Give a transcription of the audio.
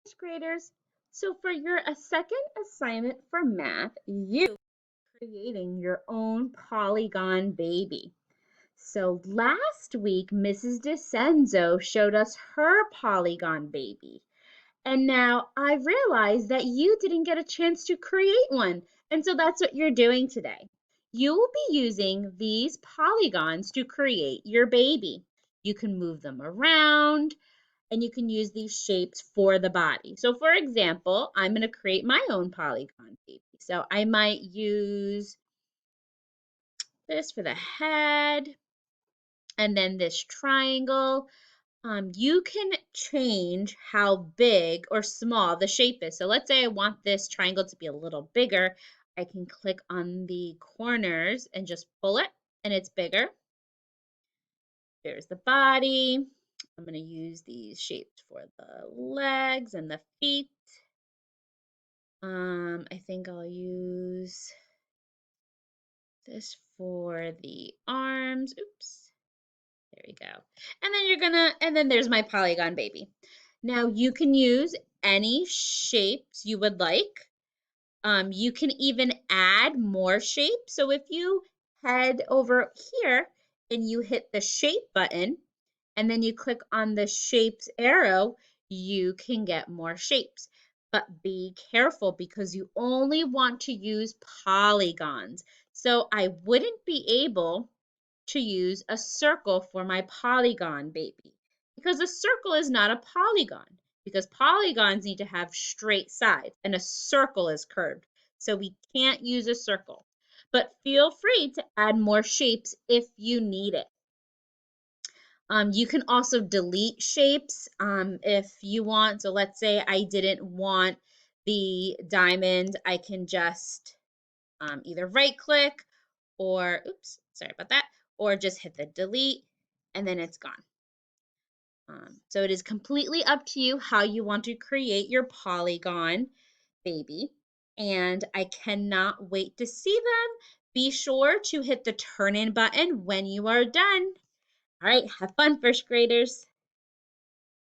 First graders. So for your second assignment for math, you are creating your own Polygon baby. So last week, Mrs. DeCenzo showed us her Polygon baby. And now I realized that you didn't get a chance to create one. And so that's what you're doing today. You will be using these polygons to create your baby. You can move them around and you can use these shapes for the body. So for example, I'm going to create my own polygon baby. So I might use this for the head and then this triangle. You can change how big or small the shape is. So let's say I want this triangle to be a little bigger. I can click on the corners and just pull it and it's bigger. There's the body. I'm going to use these shapes for the legs and the feet. I think I'll use this for the arms. Oops. There we go. And then there's my polygon baby. Now you can use any shapes you would like. You can even add more shapes. So if you head over here and you hit the shape button, and then you click on the shapes arrow, you can get more shapes. But be careful because you only want to use polygons. So I wouldn't be able to use a circle for my polygon baby because a circle is not a polygon because polygons need to have straight sides and a circle is curved. So we can't use a circle. But feel free to add more shapes if you need it. You can also delete shapes if you want. So let's say I didn't want the diamond. I can just either right click or, oops, sorry about that, or just hit the delete and then it's gone. So it is completely up to you how you want to create your polygon baby. And I cannot wait to see them. Be sure to hit the turn in button when you are done. All right, have fun, first graders.